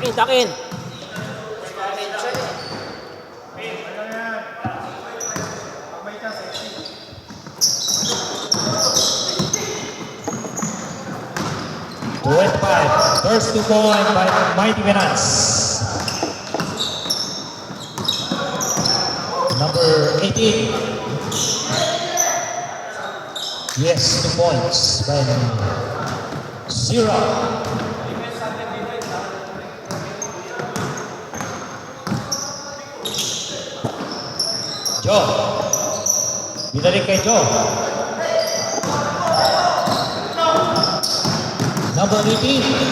Takin. First 2 point by Mighty Finance. Number 18. Yes, 2 points by Zero. Joe. Binalik kay Joe. Number 18.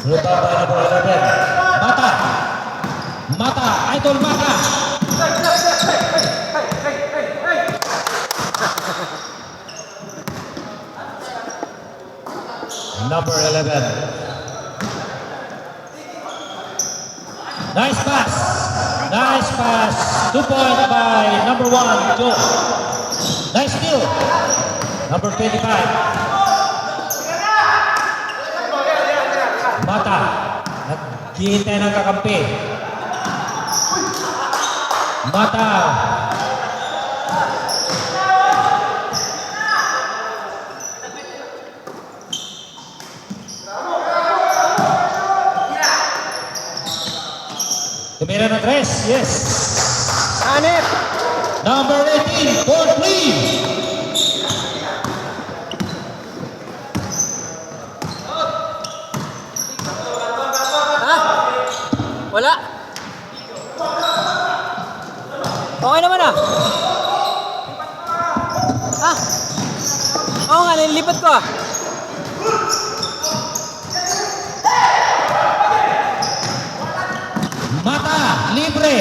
Lupa by number 11. Mata. Mata. Idol Mata. Number 11. Nice pass. Nice pass. 2 point by number 1, Joe. Nice steal. Number 25. Mata, naghihintay ng kakampi. Mata. Tumira ng 3, yes. Hanip. Number 18, for 3. Wala. Okay naman ah. Ah. Oo nga, nililipat ko ah. Mata, libre.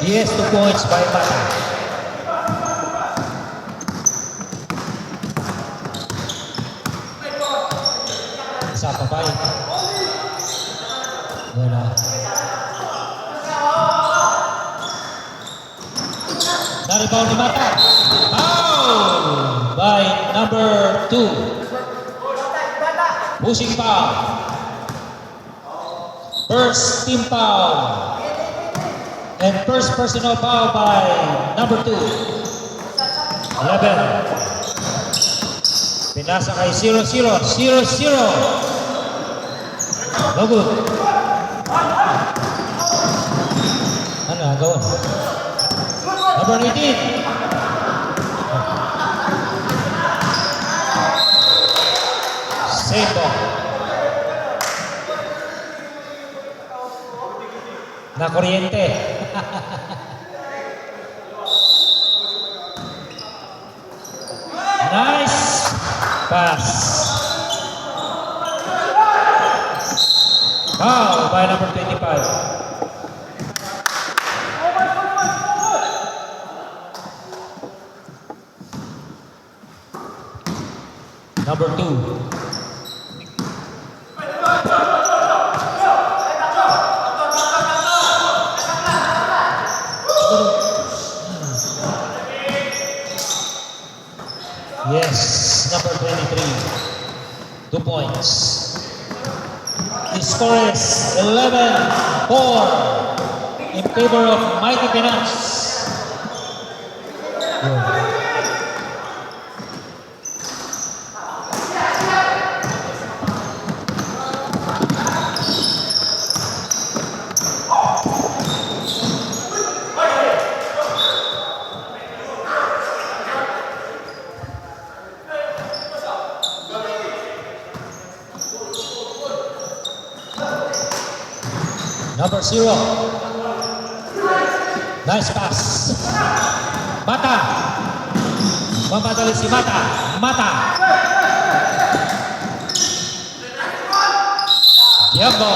Yes, 2 points by Mata. Isa pa ba? Wala. Naribaw ni Mata. Foul by number 2. Pushing foul. First team foul. And first personal foul by number 2. 11. Pinasa kay 0-0. 0-0. No good. Ano, gawin? Number 18. Same ball. Na kuryente. Nice pass. Foul by number 25. Number 2. Yes, number 23. 2 points. The score is 11-4 in favor of Mighty Finance. Number 0. Nice pass. Mata. Mamadali si Mata. Mata. Diabo.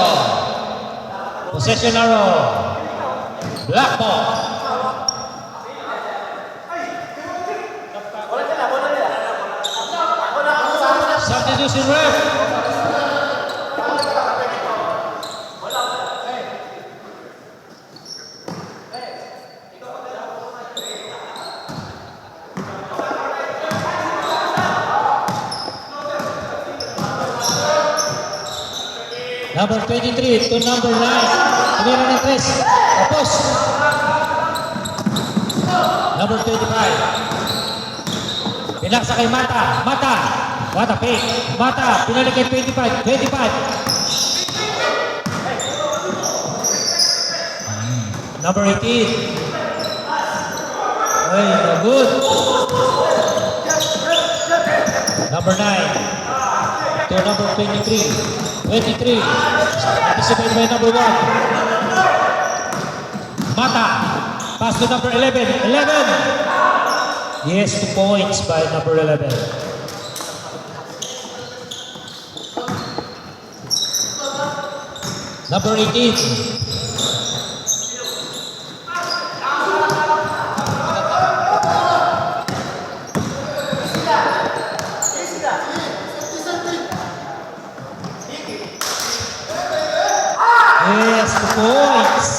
Possession arrow. Black ball. Substitution ref. Number 23 to number 9. Tumira ng 3. Tapos. Number 25. Pinaksa kay Mata. Mata. Mata fake. Mata. Pinalik kay 25. 25. Number 18. Ay, no good. Number 9 to number 23. 23. Anticipated by number 1. Mata. Pass to number 11. 11. Yes, 2 points by number 11. Number 18. Yes, 2 points.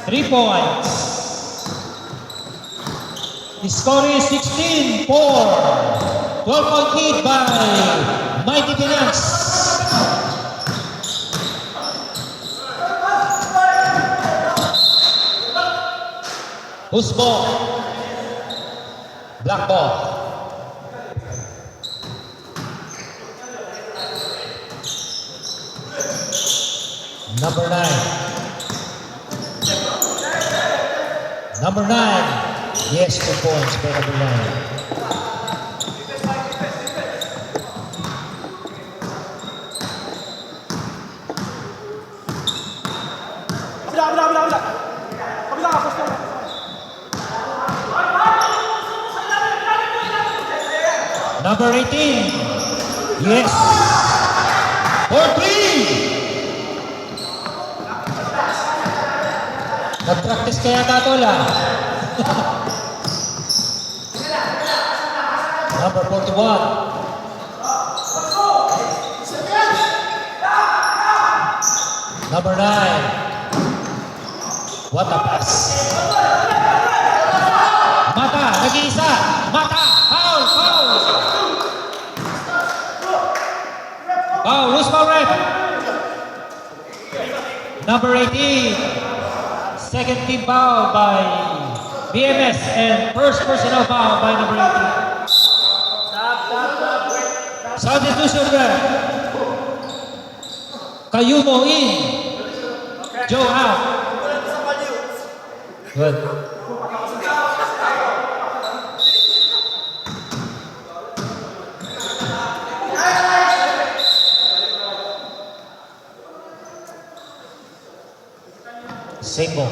3 points. The score is 16-4. 12-point lead by Mighty Finance. Who's ball? Black ball. Number 9. Number 9. Yes, 2 points by number 9. Number 18. Yes. For 3. Nag-practice kaya Tatola. Number 41. Number 9. What a pass. Mata, nag-iisa. Mata, foul, foul. Foul, who's foul ref? Number 18. Second team foul by BMS and first personal foul by number 18. Substitution ref. Kayumo in. Joe out. Good. Same ball.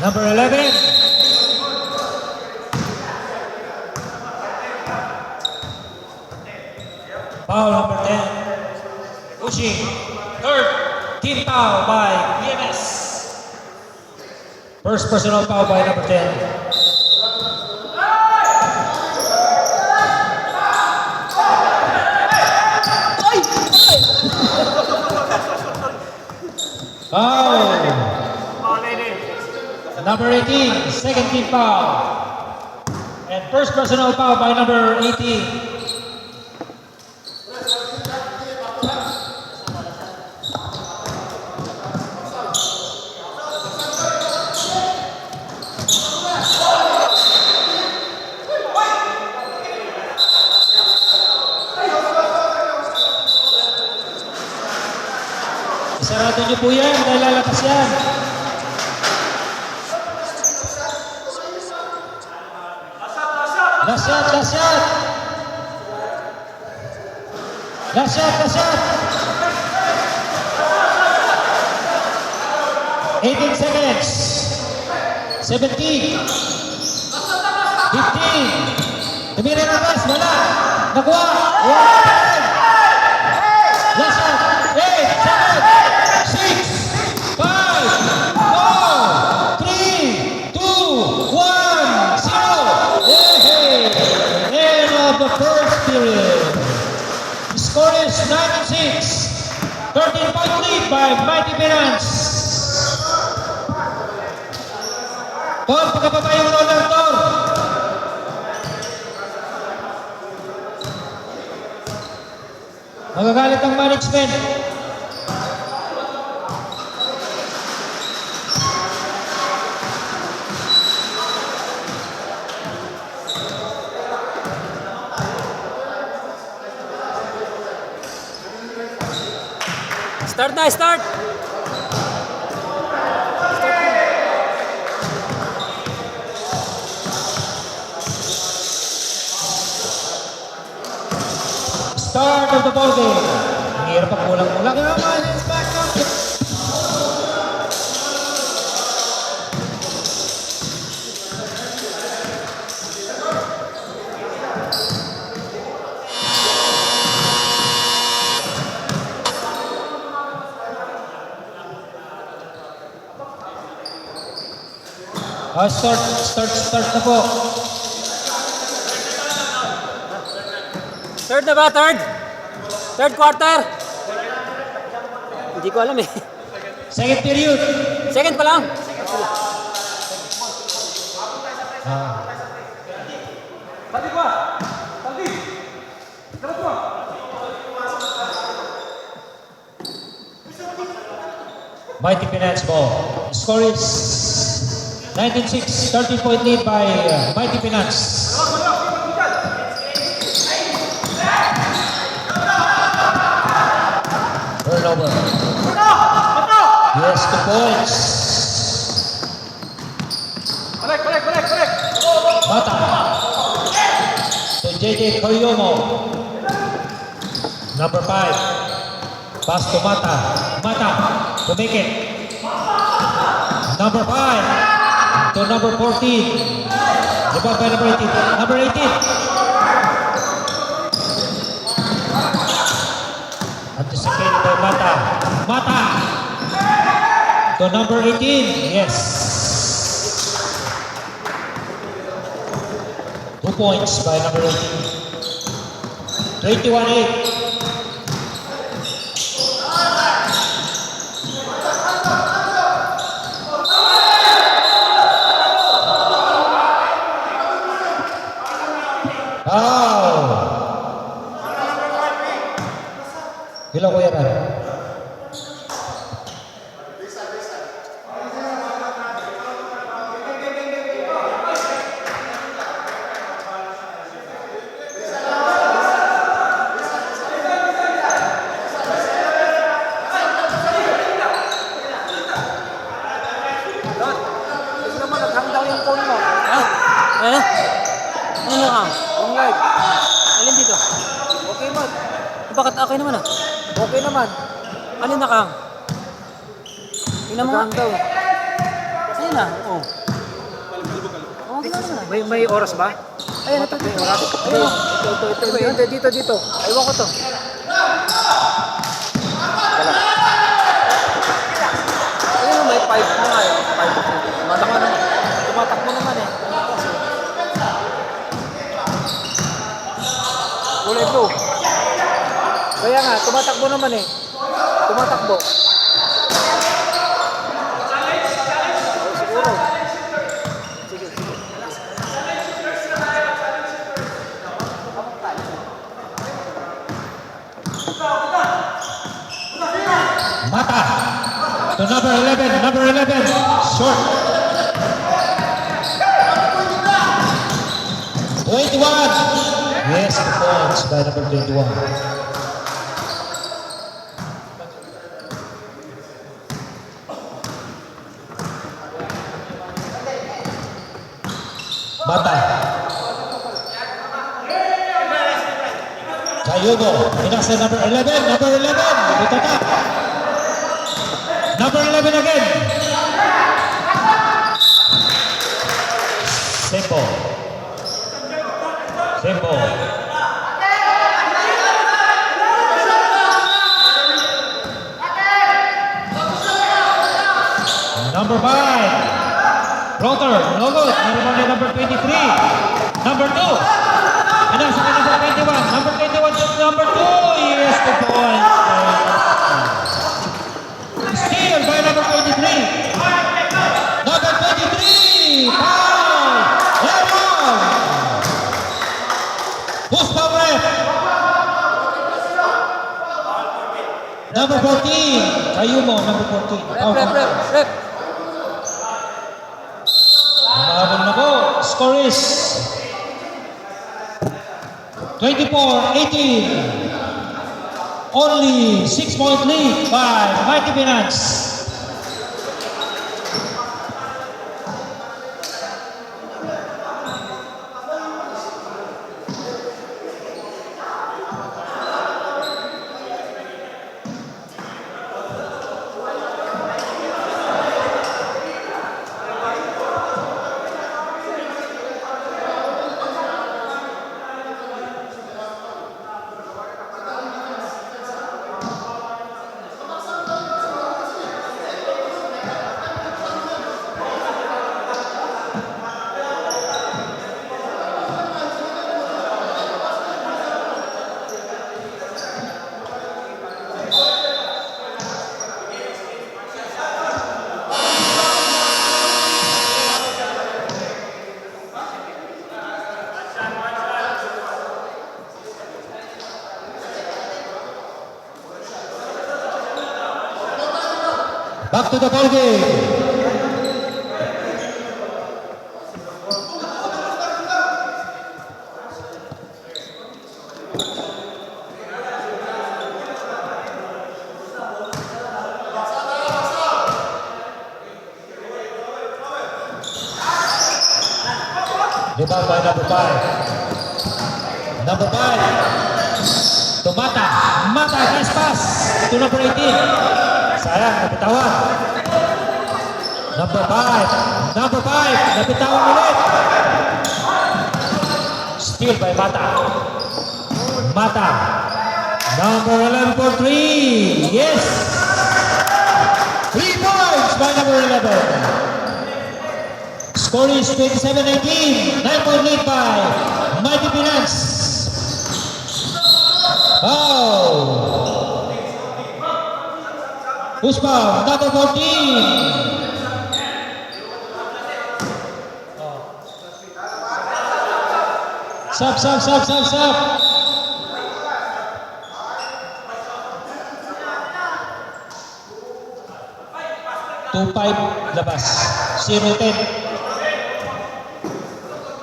Number 11. Foul number 10. Pushing. Third team foul by BMS. First personal foul by number 10. Foul. Number 18, second team foul. And first personal foul by number 18. Isarado niyo po yan, dahil lalakas yan. Last shot, last shot. Last shot, last shot. 18 seconds. 17. 15. Tumira ng best. Wala. Nakuha. One. Last shot. 8, 7, 6, 5, 4, 3, 2, 1, 0. Yay! End of the first period. Score is 9-6. 13-point lead by Mighty Finance. Tom, pagkababa yung roller, Tom. Magagalit ang management. Start na, start! Start of the ball game. Ang hirap pa kulang-kulang. Start na po. Third na ba? Third? Third quarter? Hindi ko alam eh. Second period. Second pa lang. Mighty Finance ball. Score is 19-6. 13-point lead by Mighty Finance. Turnover. Yes, 2 points. Correct. Mata. To JJ Coriomo. Number 5. Pass to Mata. Mata to make it. Number 5 to number 14. Rebound by number 18. Number 18. Anticipated by Mata. Mata to number 18. Yes. 2 points by number 18. 21-8. Hilang ko yan. Gusto naman, naghang daw yung phone mo. Ha? Ano? Ano ka? Yung live. Alin dito? Okay man. Bakit okay naman ah? Okay naman. Alin na kang? Tingnan mo nga. Naghang daw. Ayun na. Oo. Oo, gano'n naman ah. May oras ba? Ayun, ito. May oras. Ayun. Ito. Dito. Aywan ko to. Ayun, may 5 na nga eh. 5. Tumatakbo naman eh. Kulay blue. Kaya nga, tumatakbo naman eh. Tumatakbo. Siguro. Sige. Mata to number 11. Number 11. Short. 21. Yes, 2 points by number 21. Mata. Cayugo. Pinasa number 11. Number 11. Ito na. Number 11 again. Simple. Number 5. Floater. No good. Meron na number 23. Number 2. Pinasok na number 21. Number 21 to number 2. Yes, 2 points. Steal by number 23. Number 23. Foul. Aaron. Who's the ref? Number 14. Ayumo, number 14. Rep. Mahabol na po. Score is 24-18. Only 6-point lead by Mighty Finance. Back to the ball game. Rebound by number 5. Number 5. To Mata. Mata, nice pass. To number 18. Sayang, napitawan. Number 5. Number 5. Napitawan ulit. Steal by Mata. Mata. Number 11 for 3. Yes. 3 points by number 11. Score is 27-18. 9-point lead by Mighty Finance. Oh. Usman, number 14. Sub. 2-5 labas. 0-10.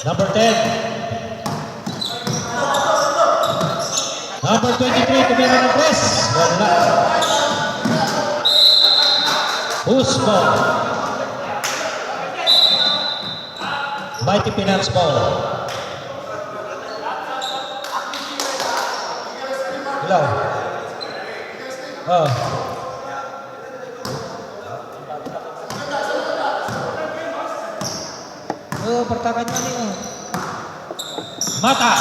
Number 10. Number 23, tumira ng press. Wala. Usman. Mighty Finance ball. Hello. Oh. Oh, pertakan niya. Mata.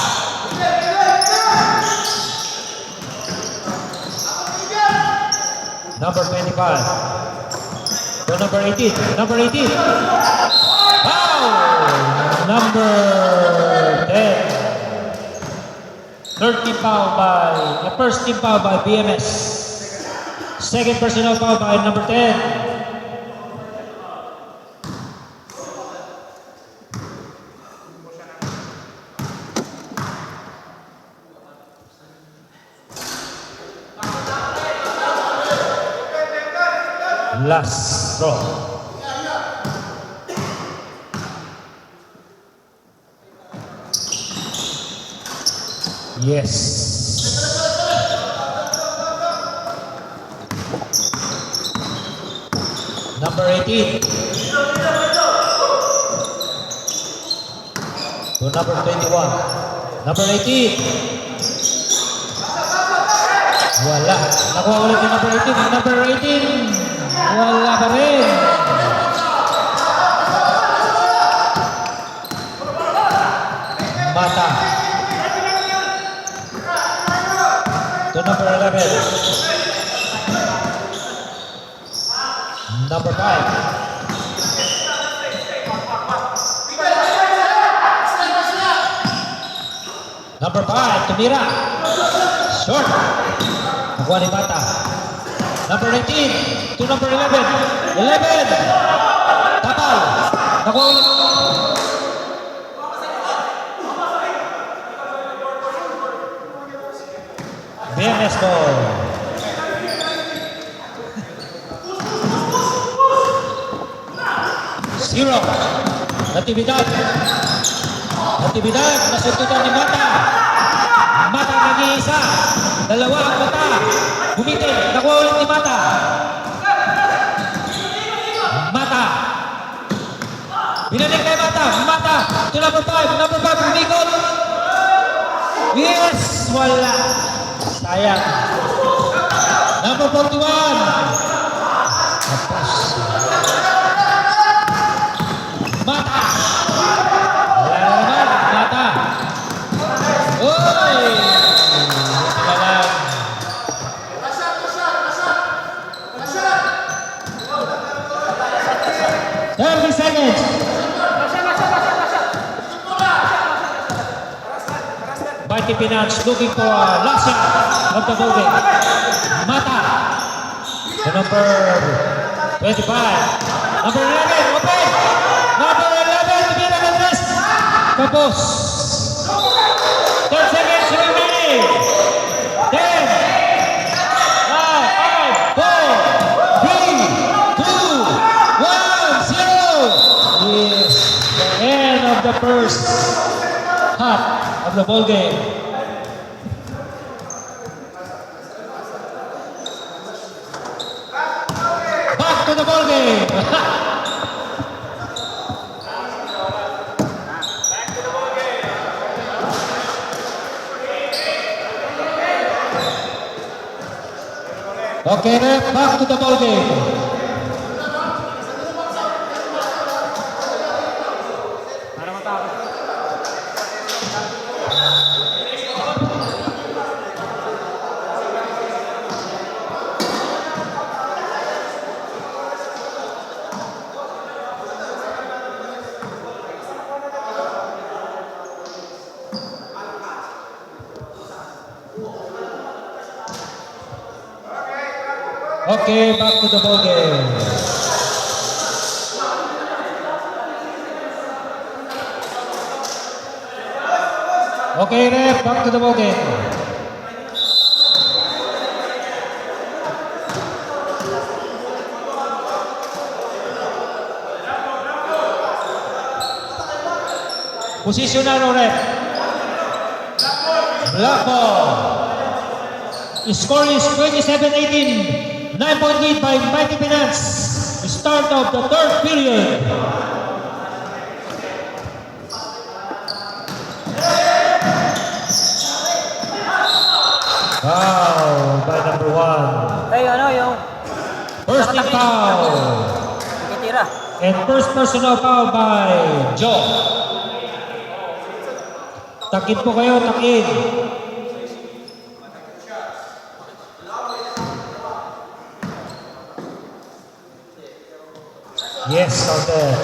Number 25. To number 18. Number 18. Foul! Number 10. Third team foul by, the first team foul by BMS. Second personal foul by number 10. Last throw. Yes. Number 18. To number 21. Number 18. Wala. Nakuha ulit yung number 18. Yung number 18. Wala pa rin. Mata. To number 11. Number 5. Number 5, tumira. Short. Nakuha ni Mata. Number 19 to number 11. 11. Tapal. Nakuha ulit. Viernes ball. Zero. Natividad. Natividad. Nasuntutan ni Mata. Mata nag-iisa. Dalawa ang Mata. Bumitin. Nakuha ulit ni Mata. Mata. Binalik kay Mata. Mata. To number 5. Number 5. Bumikot. Yes. Wala. Sayang. Number 41. Tapos. Mata. Wala na naman. Mata. Uy! Wala. 30 seconds. Mighty Pinans looking for a last shot of the ball game. Mata. The number 25. Number 11. Open. Number 11. Tumira ng rest. Tapos. 10 seconds remaining. 10. 9, 5, 4, 3, 2, 1, 0. Yes. The end of the first half of the ball game. Back to the ball game. Okay, ref, back to the ball game. Okay, back to the ball game. Okay, ref, back to the ball game. Position na, ref. Black ball. Score is 27-18. 9-point lead by Mighty Pinans. Start of the third period. Foul by number 1. Tayo ano yung First team foul. kitira. And first personal foul by Joe. Takid po kayo, takid. Yes, counted.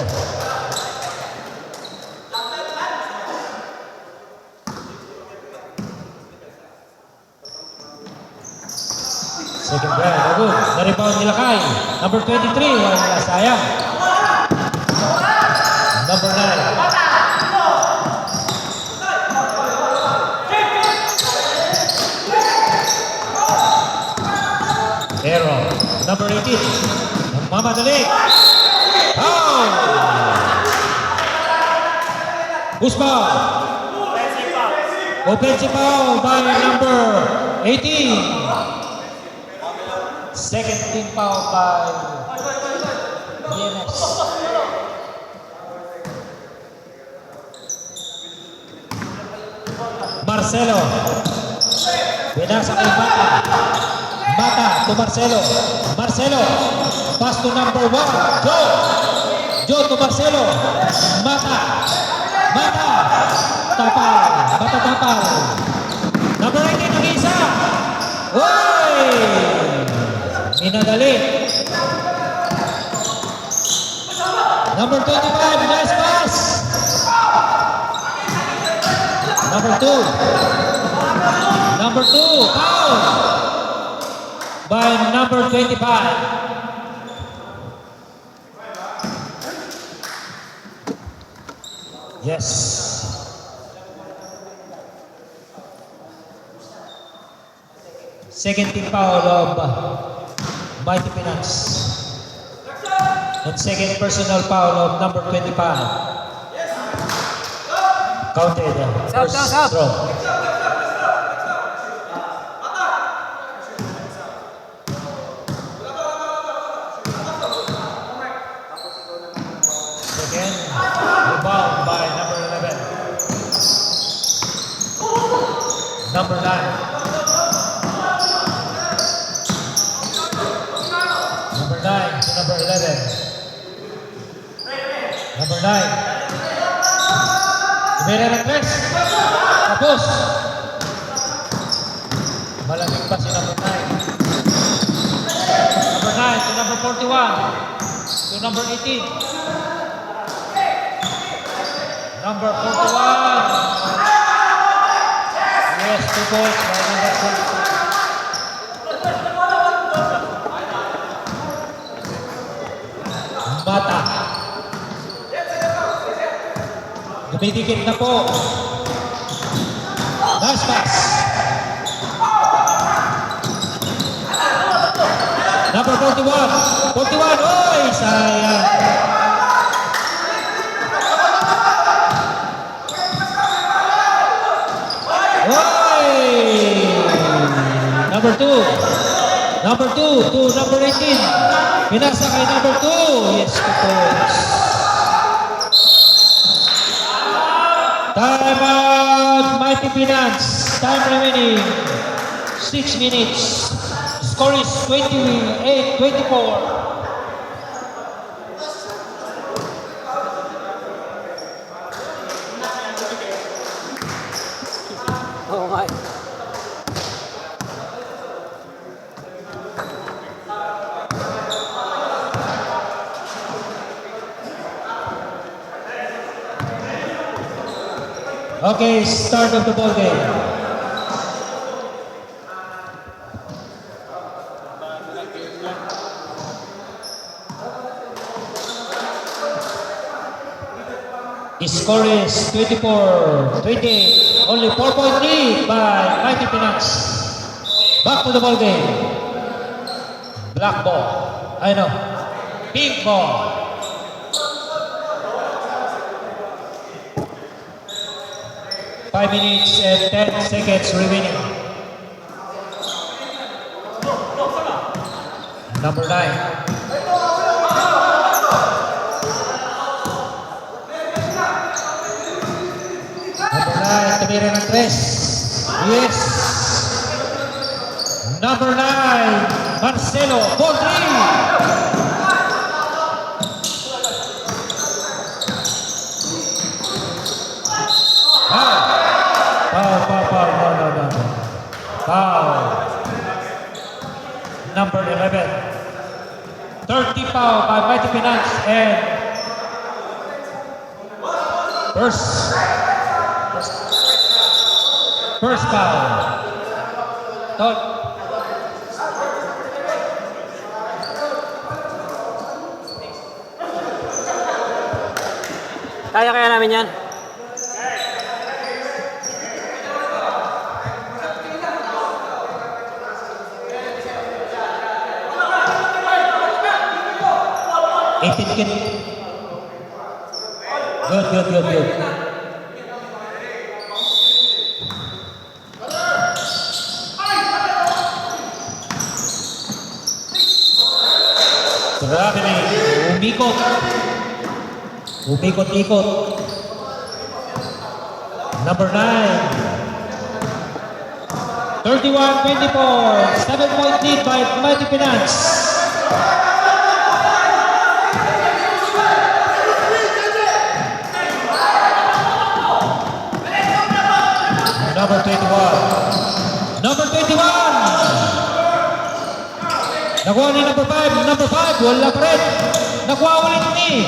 Second brand, no good. Na-rebound nila kay number 23, wala sayang. Number 9. Aaron, number 18. Mamadali. Foul! Busbal. Offensive foul by number 18. Second team foul by DMS. Marcelo. Binasa kay Mata. Mata to Marcelo. Marcelo. Pass to number 1. Joe. Joe to Marcelo. Mata. Mata. Tapal. Mata tapal. Number 18 ang isa. Uy! Minadali. Number 25. Nice pass. Number 2. Number 2, foul by number 25. Yes. Second team foul of Mighty Finance. And second personal foul of number 25. Counted. First throw. Second, rebound by number 11. Number 9. Number 9 to number 11. Number 9. Tumira ng tres. Tapos. Malamig pa si number 9. Number 9 to number 41. To number 18. Number 41. Yes, 2 points by number 42. Mata. Dumidikit na po. Nice pass. Number 41. 41. Oy, sayang. Oy! Number 2. Number 2 to number 18. Pinasa kay number 2. Yes, 2 points. Time out, Mighty Finance. Time remaining 6 minutes. Score is 28-24. Oo nga. Okay, start of the ball game. The score is 24-20. Only 4-point lead by Mighty Finance. Back to the ball game. Black ball. I know. Pink ball. Five minutes and 10 seconds remaining. Number 9. Number 9, tumira ng tres. Yes. Number 9, Marcelo, ball 3. Foul. Foul. Number 11. 30 foul by Mighty Finance and first foul. Todd. Kaya namin yan. Good. Grabe na yun. Umikot. Number 9. 31-24. 7-point lead by Mighty Finance. Number 21. Nakuha ni number 5. Number 5. Wala pa rin. Nakuha ulit ni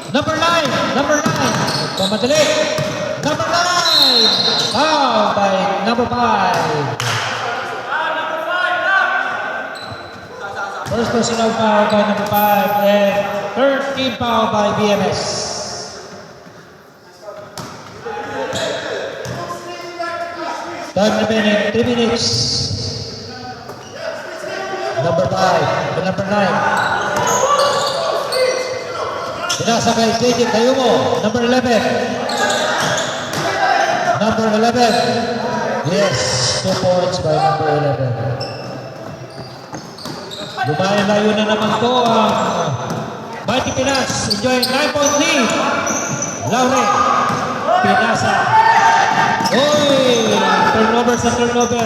number 9. Pamadali. Number 9. Foul by number 5. First personal foul by number 5 and third team foul by BMS. Time remaining 3 minutes. Number 5 and number 9. Pinasa kay JJ Kayumo, number 11. Number 11. Yes, 2 points by number 11. Lumayo-layo na naman po ang Mighty Pinas. Enjoy 9-point lead. Laure. Pinasa. Oy! Turnover sa turnover.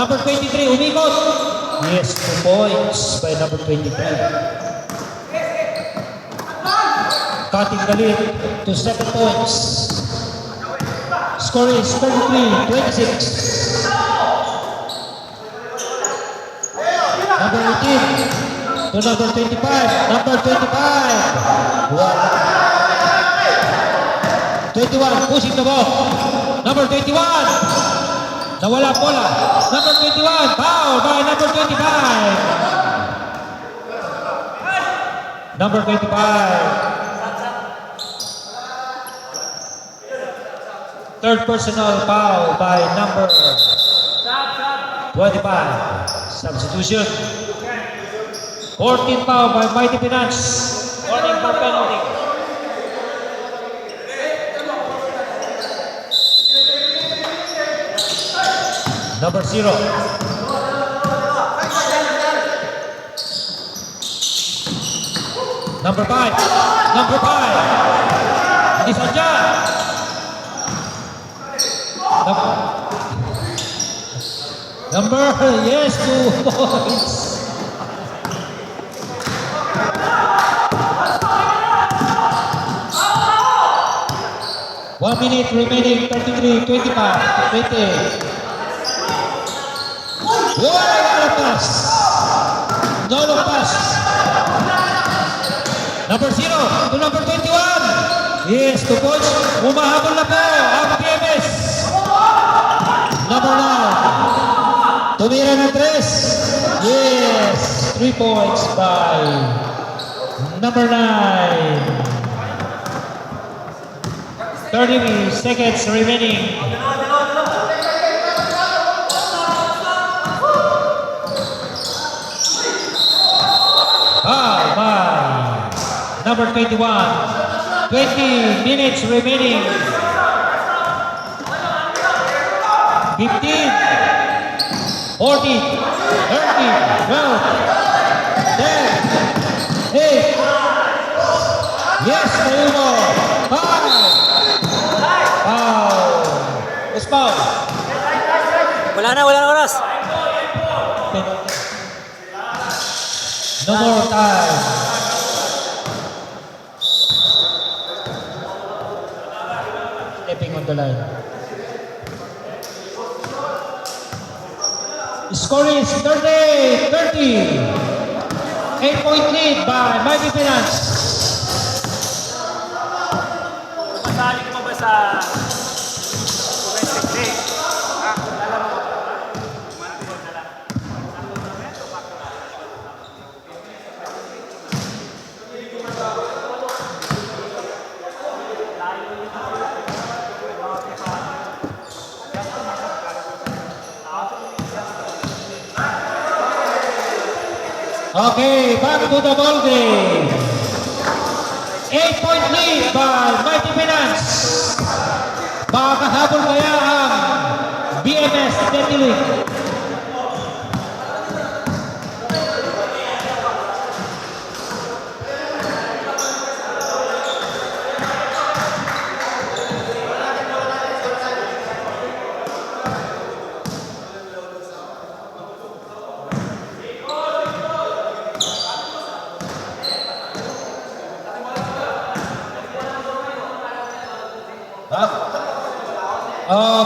Number 23, umikot. Yes, 2 points by number 23. Cutting the lead to 7 points. Score is 33-26. Number 18 to number 25. Number 25. Wow. 21 pushing the ball. Number 21. Nawala bola. Number 21. Foul by number 25. Number 25. Third personal foul by number 25. Substitution. 14 foul by Mighty Pinas. Warning for penalty. Number 0. Number 5. Number 5. Hindi sadya. Number, yes, 2 points. One minute remaining, 33, 25, 20. Wala pass. No pass. Number 0 to number 21. Yes, 2 points. Umahabol na po ang BMS. Number 9. Tumira ng 3. Yes, 3 points by number 9. 30 seconds remaining. Foul by number 21. 20 minutes remaining. 15, 40, 30, 12, 10, 8. Yes, Kayumo. 5. Foul. It's foul. Wala na oras. No more time. Stepping on the line. Score is 30-30. 8-point lead by Mighty Pinas. Masali ko ba sa domestic league? Alam mo. Okay, back to the ball game. 8-point lead by Mighty Pinas. Makakahabol kaya ang BMS Detiling.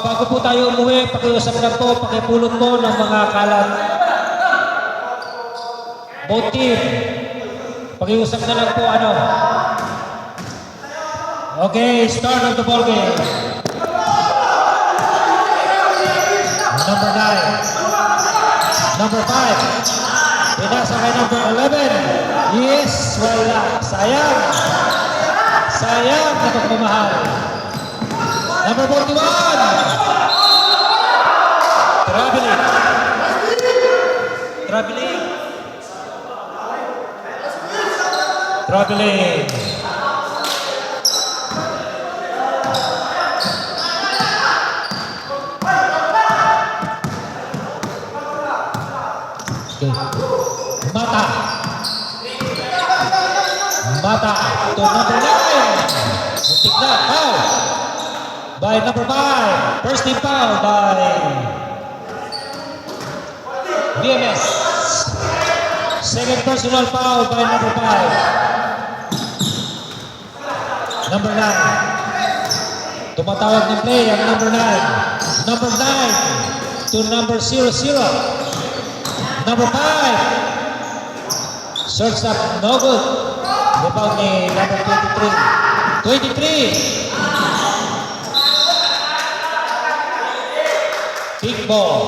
Bago po tayo umuwi, pakiusap lang po, pakipulot po ng mga kalat. Both team, pakiusap na lang po ano. Okay, start of the ball game. Number 9. Number 5. Pinasa kay number 11. Yes, wala. Sayang. Sayang na pagmamahal. Number 41. Traveling. Traveling. Traveling. Okay. Mata. Mata to number 9. Muntik na. Foul. By number 5. First team foul by BMS. Second personal foul by number 5. Number 9. Tumatawag ng play ang number 9. Number 9 to number 00. Number 5. Short stop, no good. Rebound ni number 23. 23. Big ball.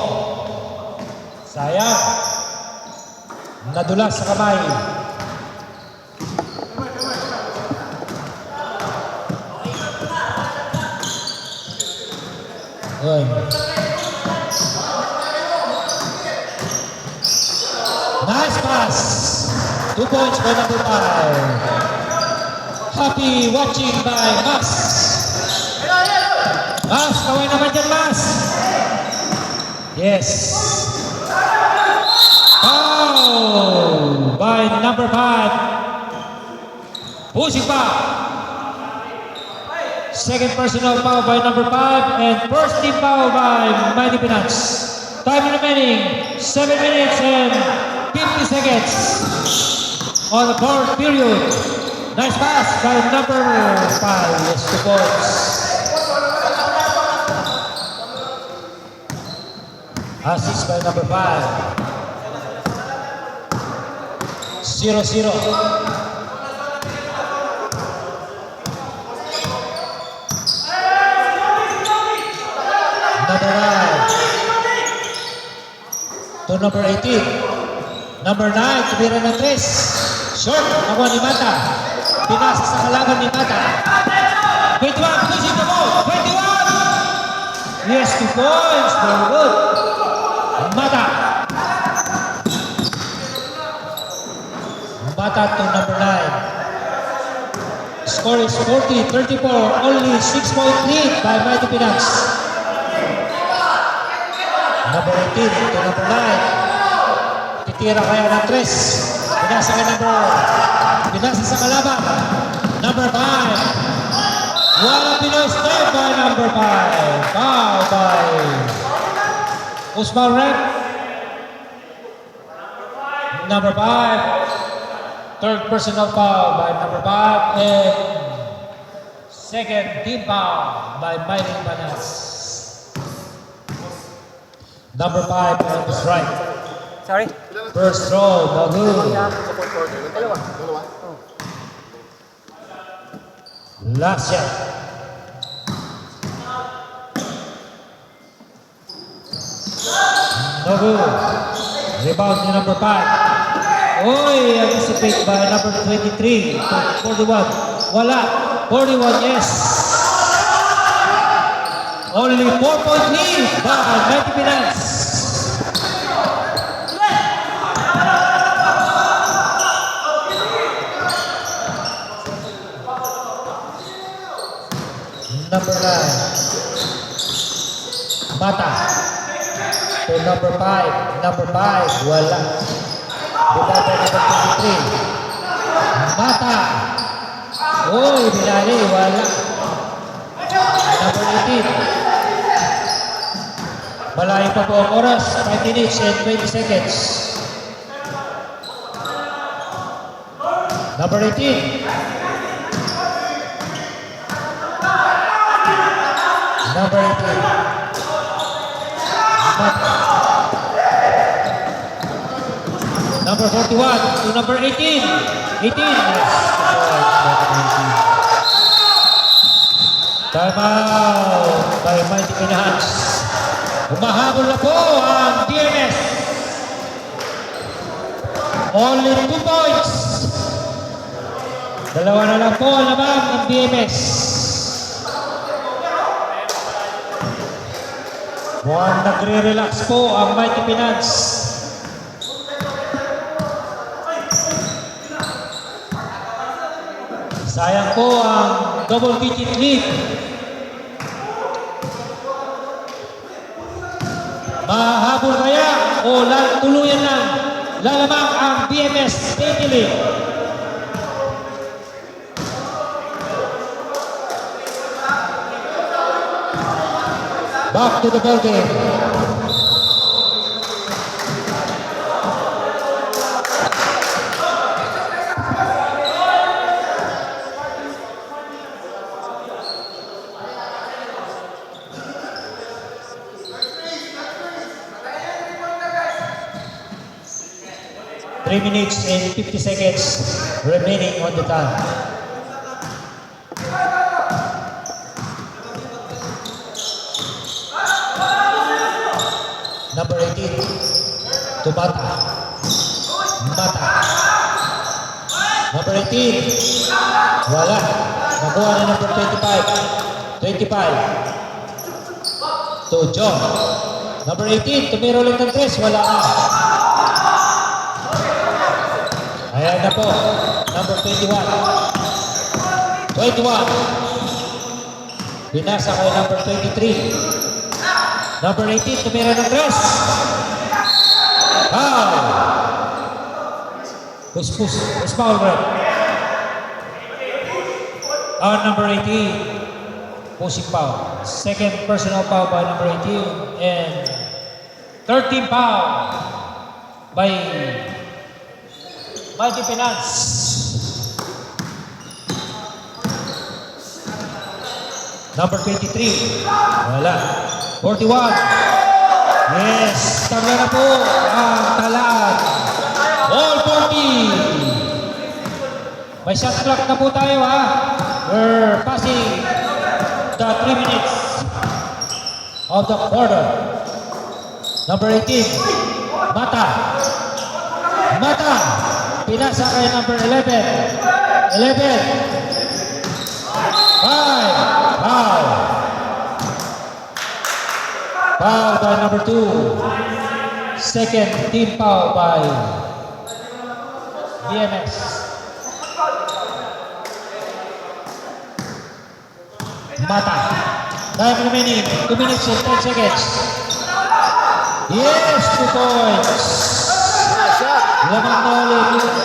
Sayang. Nadulas sa kamay. Good. Nice pass. 2 points by number 5. Happy watching by Mas. Mas, kaway naman dyan, Mas. Yes. Foul by number 5. Pushing back. Second personal foul by number 5 and first team foul by Mighty Peanuts. Time remaining 7 minutes and 50 seconds on the fourth period. Nice pass by number 5. Yes, 2 points. Assist by number 5. 0-0. Number 9 to number 18. Number 9, tumira ng 3. Short, nakuha ni Mata. Pinasa sa kalaban ni Mata. 21, pushing the ball. 21! Yes, 2 points. Very good. Mata. Mata to number 9. Score is 40-34. Only 6-point lead by Mighty Peanuts. Number 18 to number 9. Titira kaya ng 3. Pinasa kay number. Pinasa sa kalaban. Number 5. Wala Pinoy step by number 5. Foul by Usman Rep. Number 5. Third personal foul by number 5. And second team foul by Mighty Peanuts. Number 5 on the strike. Sorry? First throw, Bagu. Dalawa. Last shot. No good. Rebound ni number 5. Oy, anticipate by number 23 to 41. Wala. 41, yes. Only 4-point lead by Mighty Peanuts. Number 9. Mata. To number 5. Number 5. Wala. Rebound by number 23. Mata. Uy, binali. Wala. Number 18. Malayo pa po ang oras. 5 minutes and 20 seconds. Number 18. Number 18. Number 41 to number 18. 18. Yes. Time out by Mighty Peanuts. Humahabol na po ang BMS. Only 2 points. Dalawa na lang po ang laban ng BMS. Mukhang nagre-relax po ang Mighty Finance. Sayang po ang double-digit lead. Mahabol kaya o tuluyan lang lalamang ang BMS Daily. Back to the ball game. Three minutes and 50 seconds remaining on the time. Number 18, to Mata. Mata. Number 18, wala. Nakuha na number 25. 25, to John. Number 18, tumiro ulit ng 3, wala na. Ayan na po, number 21. 21. Binasa kay number 23. Number 18, tumira ng 3. Foul. Push, foul rep. On number 18, pushing foul. Second personal foul by number 18. And 13 foul by Mighty Finance. Number 23. Wala. 41. Yes. Tanggal na po ang talaan. All 40. May shot clock na po tayo ha. We're passing the 3 minutes of the quarter. Number 18. Mata. Mata. Pinasa kay number 11. 11. 5. Foul. Foul by number 2. Second team foul by BMS. Mata. Time remaining. 2 minutes and 10 seconds. Yes, 2 points. Lamang na ulit.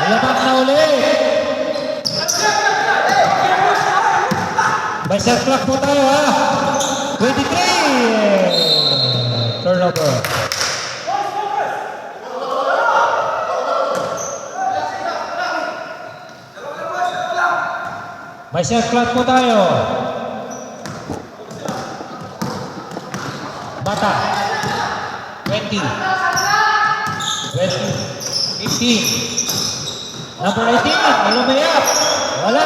Lamang na ulit. May shot clock po tayo ha. 23. Turnover. May shot clock po tayo. Mata. 20. 15. Number 18. Lumayap. Wala.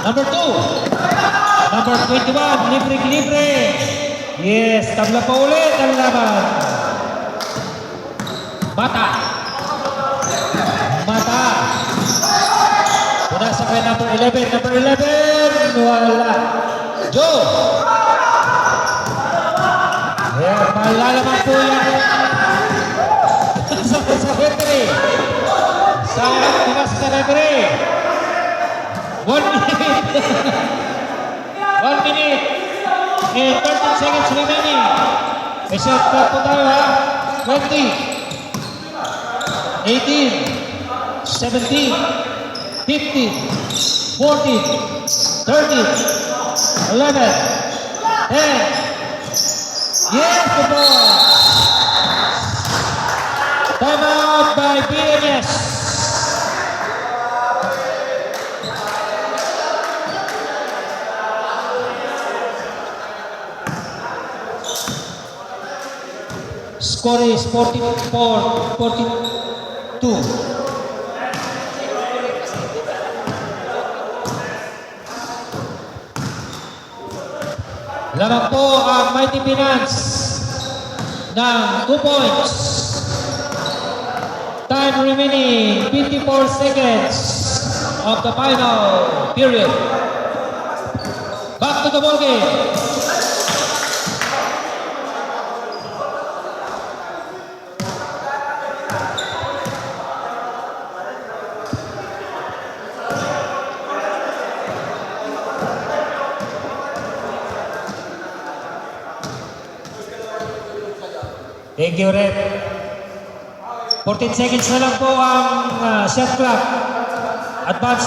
Number 2. Number 21. Libre. Yes. Tabla pa ulit ang laban. Mata. Mata. Punasa kay number 11. Number 11. Wala. Joe. Ayan. Malalaman po yan. Sa referee. Sa referee. 1 minute. 1 minute and 13 seconds remaining. May shot clock po tayo ha. 20. 18. 17. 15. 14. 13. 11. 10. Yes, the ball. Time out by BMS. Score is 42. Lamang po ang Mighty Finance ng 2 points. Time remaining 54 seconds of the final period. Back to the ball game. Thank you, Rep. 14 seconds na lang po ang shot clock. Advance.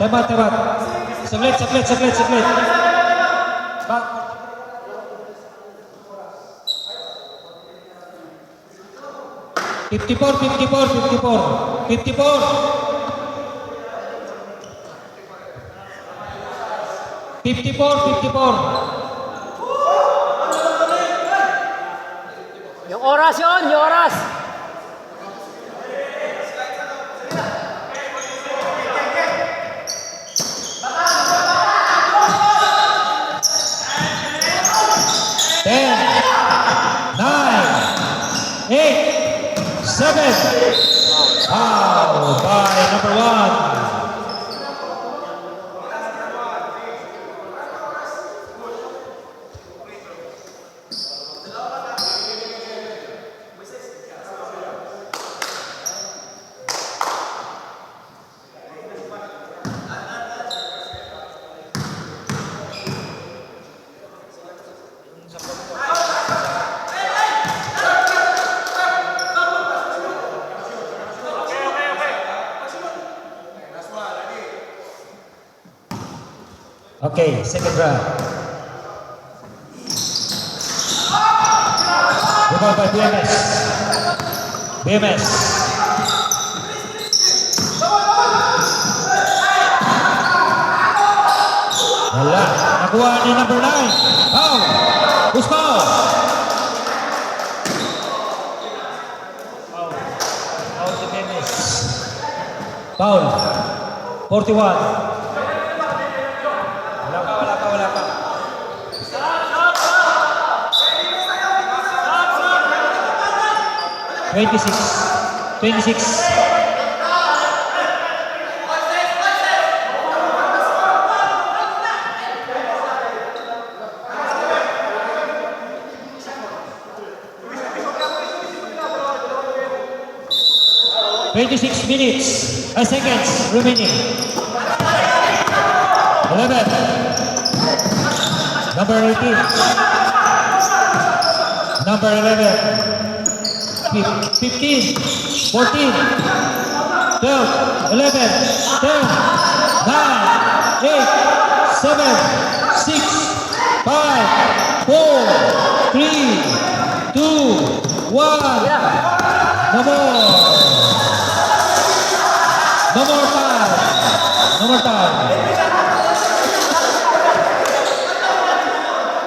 Tamat. Saglit. Back. 54. Yung oras yun, yung oras. Ten, 9, 8, 7. Foul by number 1. Okay, second round. Rebound by BMS. Wala. Nakuha ni number 9. Foul. Who's foul? Foul si BMS. Foul. 41. Wala pa. 26. Seconds remaining. 11. Number 18. Number 11. 15. 14. 12. 11. 10. 9. 8. 7. 6. 5. 4. 3. 2. 1. No more time.